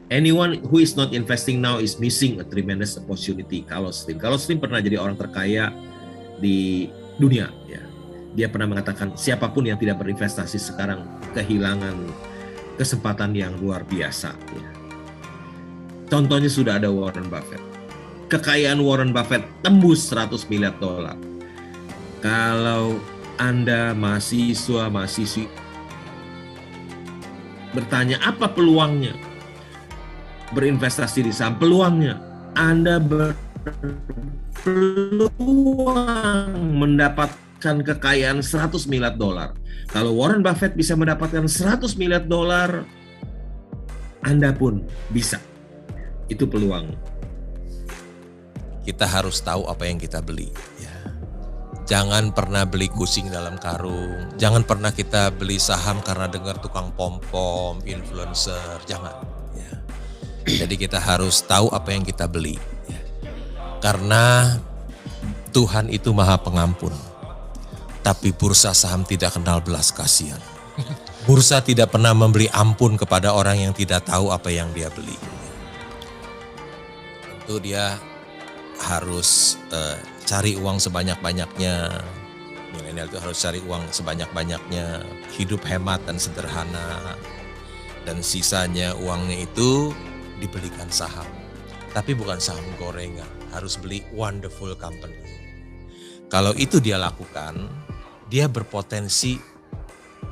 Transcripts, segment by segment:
Anyone who is not investing now is missing a tremendous opportunity. Carlos Slim pernah jadi orang terkaya di dunia. Ya. Dia pernah mengatakan siapapun yang tidak berinvestasi sekarang kehilangan kesempatan yang luar biasa. Ya. Contohnya sudah ada Warren Buffett. Kekayaan Warren Buffett tembus 100 miliar dolar. Kalau Anda mahasiswa-mahasiswi bertanya apa peluangnya berinvestasi di saham, peluangnya Anda berpeluang mendapatkan kekayaan 100 miliar dolar. Kalau Warren Buffett bisa mendapatkan 100 miliar dolar, Anda pun bisa. Itu peluang. Kita harus tahu apa yang kita beli. Ya. Jangan pernah beli kucing dalam karung. Jangan pernah kita beli saham karena dengar tukang pom-pom, influencer. Jangan. Ya. Jadi kita harus tahu apa yang kita beli. Ya. Karena Tuhan itu Maha Pengampun. Tapi bursa saham tidak kenal belas kasihan. Bursa tidak pernah memberi ampun kepada orang yang tidak tahu apa yang dia beli. Tentu dia harus cari uang sebanyak-banyaknya. Milenial itu harus cari uang sebanyak-banyaknya, hidup hemat dan sederhana. Dan sisanya uangnya itu dibelikan saham. Tapi bukan saham gorengan, harus beli wonderful company. Kalau itu dia lakukan, dia berpotensi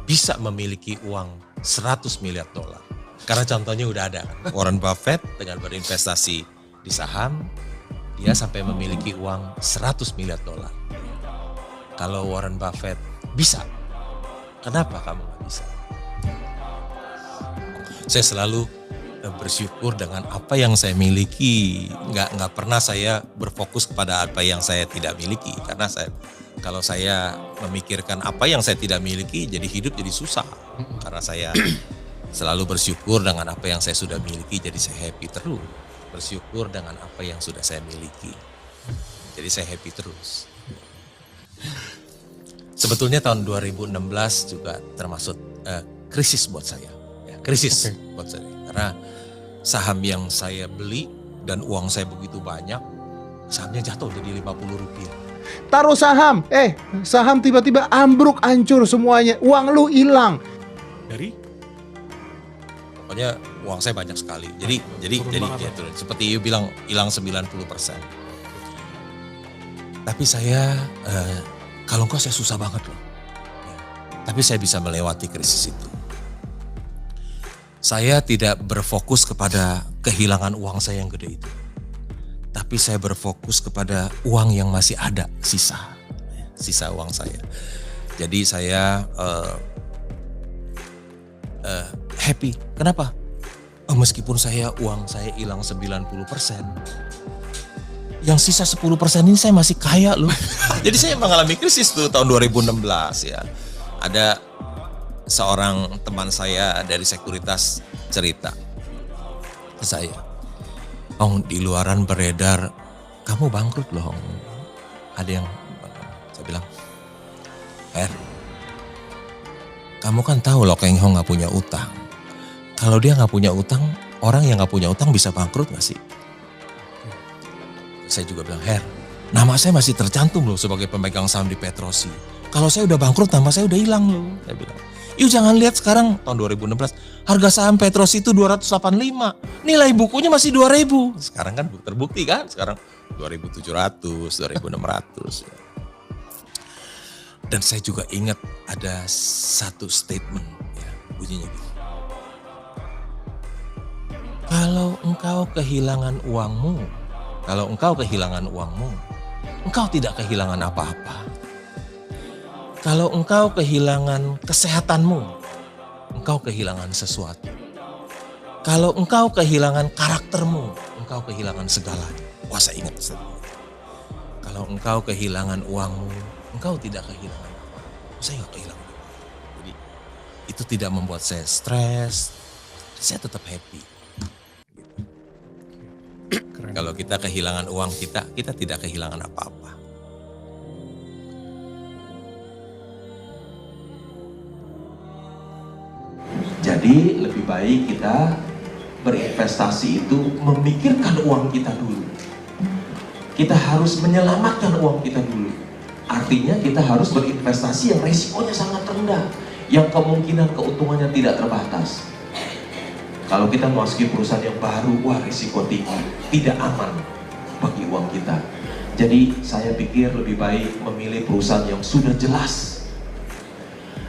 bisa memiliki uang 100 miliar dolar. Karena contohnya udah ada kan? Warren Buffett dengan berinvestasi di saham, dia sampai memiliki uang 100 miliar dolar. Kalau Warren Buffett bisa, kenapa kamu gak bisa? Saya selalu bersyukur dengan apa yang saya miliki. Nggak pernah saya berfokus kepada apa yang saya tidak miliki. Karena kalau saya memikirkan apa yang saya tidak miliki, jadi hidup jadi susah. Karena saya selalu bersyukur dengan apa yang saya sudah miliki, jadi saya happy terus. Bersyukur dengan apa yang sudah saya miliki. Jadi saya happy terus. Sebetulnya tahun 2016 juga termasuk krisis buat saya. Ya, krisis buat saya. Karena saham yang saya beli dan uang saya begitu banyak, sahamnya jatuh jadi 50 rupiah. Taruh saham, saham tiba-tiba ambruk, hancur semuanya, uang lu hilang. Pokoknya uang saya banyak sekali. Jadi ya, turun. Seperti you bilang hilang 90%. Tapi saya kalau enggak saya susah banget loh. Tapi saya bisa melewati krisis itu. Saya tidak berfokus kepada kehilangan uang saya yang gede itu. Tapi saya berfokus kepada uang yang masih ada, sisa uang saya. Jadi saya happy. Kenapa? Meskipun uang saya hilang 90%, yang sisa 10% ini saya masih kaya loh. Jadi saya mengalami krisis tuh tahun 2016 ya. Ada seorang teman saya dari sekuritas cerita ke saya, di luaran beredar kamu bangkrut loh. Ada yang, saya bilang, kamu kan tahu loh Keng Hong gak punya utang. Kalau dia gak punya utang, orang yang gak punya utang bisa bangkrut gak sih? Saya juga bilang, nama saya masih tercantum loh sebagai pemegang saham di Petrosi. Kalau saya udah bangkrut, nama saya udah hilang loh. Saya bilang, yuk jangan lihat sekarang tahun 2016, harga saham Petrosi itu 285. Nilai bukunya masih 2000. Sekarang kan terbukti kan, sekarang 2700, 2600. Dan saya juga ingat ada satu statement, ya, bunyinya gitu. Kalau engkau kehilangan uangmu, engkau tidak kehilangan apa-apa. Kalau engkau kehilangan kesehatanmu, engkau kehilangan sesuatu. Kalau engkau kehilangan karaktermu, engkau kehilangan segalanya. Wah, saya ingat. Kalau engkau kehilangan uangmu, engkau tidak kehilangan apa-apa. Saya nggak kehilangan apa-apa. Jadi itu tidak membuat saya stres. Saya tetap happy. Kalau kita kehilangan uang kita tidak kehilangan apa-apa. Jadi lebih baik kita berinvestasi itu memikirkan uang kita dulu. Kita harus menyelamatkan uang kita dulu. Artinya kita harus berinvestasi yang resikonya sangat rendah, yang kemungkinan keuntungannya tidak terbatas. Kalau kita memasuki perusahaan yang baru, wah risiko tinggi, tidak aman bagi uang kita. Jadi saya pikir lebih baik memilih perusahaan yang sudah jelas,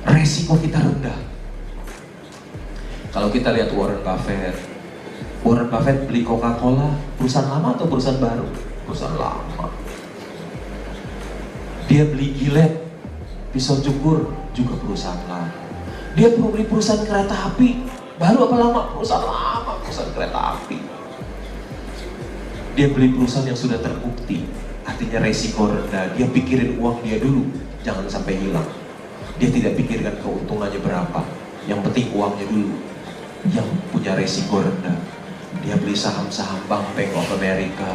resiko kita rendah. Kalau kita lihat Warren Buffett beli Coca-Cola, perusahaan lama atau perusahaan baru? Perusahaan lama. Dia beli Gillette, pisau cukur, juga perusahaan lama. Dia beli perusahaan kereta api, baru apa lama? Perusahaan lama, perusahaan kereta api. Dia beli perusahaan yang sudah terbukti, artinya resiko rendah. Dia pikirin uang dia dulu, jangan sampai hilang. Dia tidak pikirkan keuntungannya berapa, yang penting uangnya dulu, yang punya resiko rendah. Dia beli saham-saham Bank of America,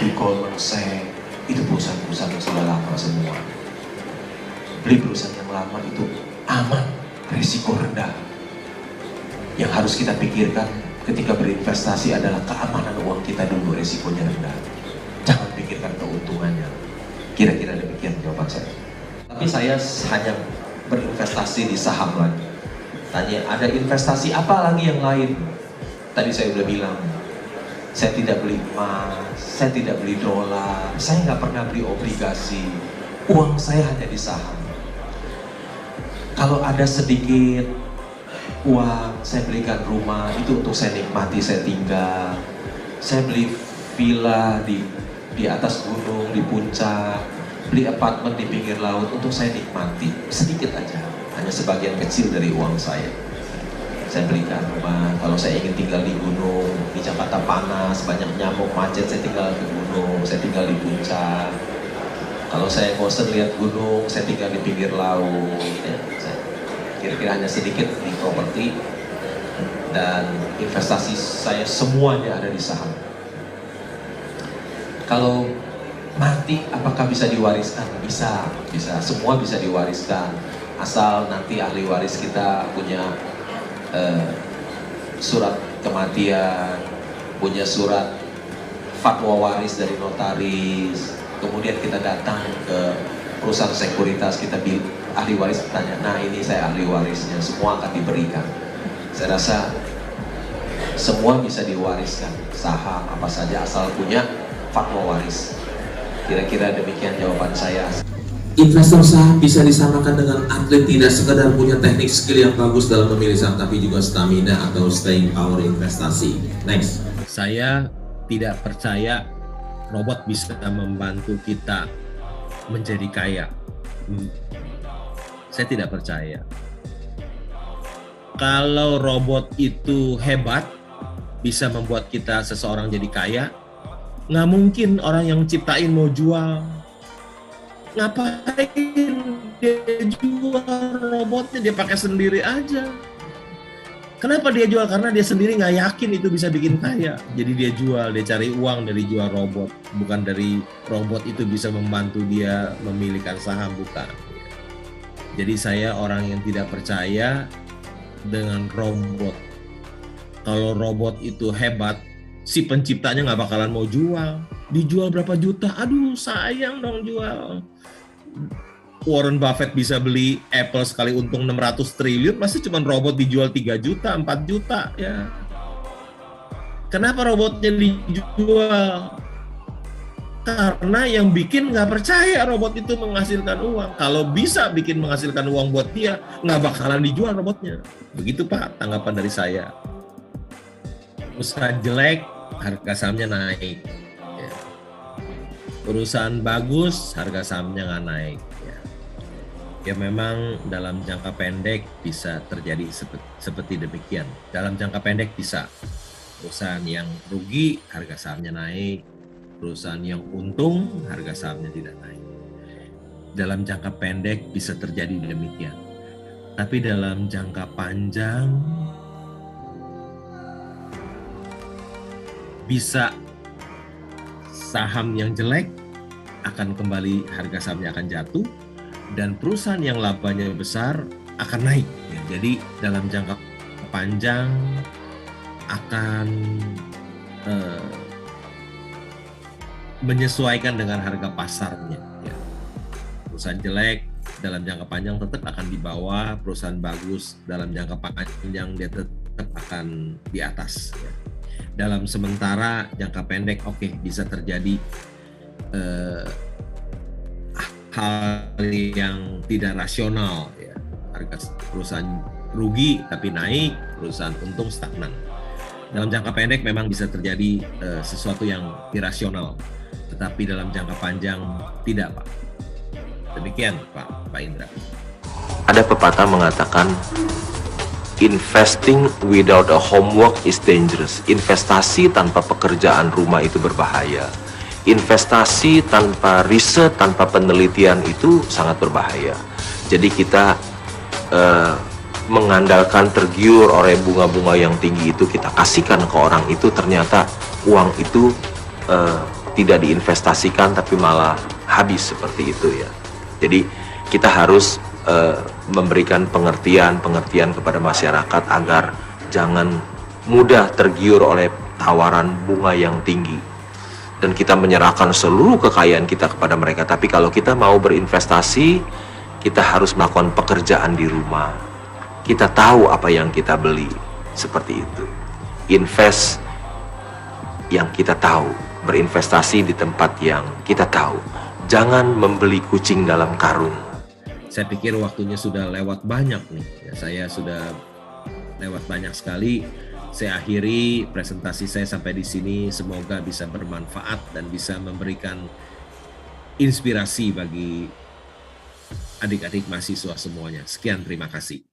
di Goldman Sachs, itu perusahaan-perusahaan yang sudah lama semua. Beli perusahaan yang lama itu aman, resiko rendah. Yang harus kita pikirkan ketika berinvestasi adalah keamanan uang kita dulu, resikonya rendah. Jangan pikirkan keuntungannya. Kira-kira demikian jawaban saya. Tapi saya hanya berinvestasi di saham lagi. Tanya, ada investasi apa lagi yang lain? Tadi saya udah bilang, saya tidak beli emas, saya tidak beli dolar, saya nggak pernah beli obligasi. Uang saya hanya di saham. Kalau ada sedikit uang, saya belikan rumah, itu untuk saya nikmati, saya tinggal. Saya beli villa di atas gunung, di puncak, beli apartemen di pinggir laut untuk saya nikmati, sedikit aja, hanya sebagian kecil dari uang saya. Saya belikan rumah, kalau saya ingin tinggal di gunung, di Jakarta panas, banyak nyamuk, macet, saya tinggal di gunung, saya tinggal di puncak. Kalau saya bosan lihat gunung, saya tinggal di pinggir laut. Ya, kira-kira hanya sedikit di properti, dan investasi saya semuanya ada di saham. Kalau mati, apakah bisa diwariskan? Bisa, semua bisa diwariskan. Asal nanti ahli waris kita punya surat kematian, punya surat fatwa waris dari notaris, kemudian kita datang ke perusahaan sekuritas, kita ahli waris tanya, nah ini saya ahli warisnya, semua akan diberikan. Saya rasa semua bisa diwariskan, saham apa saja asal punya fatwa waris. Kira-kira demikian jawaban saya. Investor saham bisa disamakan dengan atlet, tidak sekedar punya teknik skill yang bagus dalam memilih saham, tapi juga stamina atau staying power investasi. Next. Saya tidak percaya robot bisa membantu kita menjadi kaya. Saya tidak percaya. Kalau robot itu hebat, bisa membuat kita seseorang jadi kaya, nggak mungkin orang yang ciptain mau jual. Ngapain dia jual robotnya, dia pakai sendiri aja. Kenapa dia jual? Karena dia sendiri nggak yakin itu bisa bikin kaya. Jadi dia jual, dia cari uang dari jual robot. Bukan dari robot itu bisa membantu dia memilihkan saham, bukan. Jadi saya orang yang tidak percaya dengan robot. Kalau robot itu hebat, si penciptanya nggak bakalan mau jual. Dijual berapa juta? Aduh, sayang dong jual. Warren Buffett bisa beli Apple sekali untung 600 triliun, masa cuma robot dijual 3 juta, 4 juta ya. Kenapa robotnya dijual? Karena yang bikin nggak percaya robot itu menghasilkan uang. Kalau bisa bikin menghasilkan uang buat dia, nggak bakalan dijual robotnya. Begitu Pak, tanggapan dari saya. Usaha jelek, harga sahamnya naik. Ya. Perusahaan bagus, harga sahamnya nggak naik. Ya memang dalam jangka pendek bisa terjadi seperti demikian. Dalam jangka pendek bisa. Perusahaan yang rugi, harga sahamnya naik. Perusahaan yang untung, harga sahamnya tidak naik. Dalam jangka pendek bisa terjadi demikian. Tapi dalam jangka panjang, bisa saham yang jelek akan kembali, harga sahamnya akan jatuh, dan perusahaan yang labanya besar akan naik. Ya, jadi dalam jangka panjang akan menyesuaikan dengan harga pasarnya. Ya. Perusahaan jelek dalam jangka panjang tetap akan di bawah, perusahaan bagus dalam jangka panjang dia tetap akan di atas. Ya. Dalam sementara jangka pendek, oke, bisa terjadi hal yang tidak rasional. Ya. Harga perusahaan rugi tapi naik, perusahaan untung stagnan. Dalam jangka pendek memang bisa terjadi sesuatu yang irasional, tetapi dalam jangka panjang tidak, Pak. Demikian, Pak Indra. Ada pepatah mengatakan, investing without a homework is dangerous. Investasi tanpa pekerjaan rumah itu berbahaya. Investasi tanpa riset, tanpa penelitian itu sangat berbahaya. Jadi kita mengandalkan tergiur oleh bunga-bunga yang tinggi itu, kita kasihkan ke orang itu, ternyata uang itu tidak diinvestasikan tapi malah habis seperti itu ya. Jadi kita harus memberikan pengertian kepada masyarakat agar jangan mudah tergiur oleh tawaran bunga yang tinggi dan kita menyerahkan seluruh kekayaan kita kepada mereka. Tapi kalau kita mau berinvestasi, kita harus melakukan pekerjaan di rumah. Kita tahu apa yang kita beli, seperti itu. Invest yang kita tahu, berinvestasi di tempat yang kita tahu. Jangan membeli kucing dalam karung. Saya pikir waktunya sudah lewat banyak nih. Ya, saya sudah lewat banyak sekali. Saya akhiri presentasi saya sampai di sini. Semoga bisa bermanfaat dan bisa memberikan inspirasi bagi adik-adik mahasiswa semuanya. Sekian, terima kasih.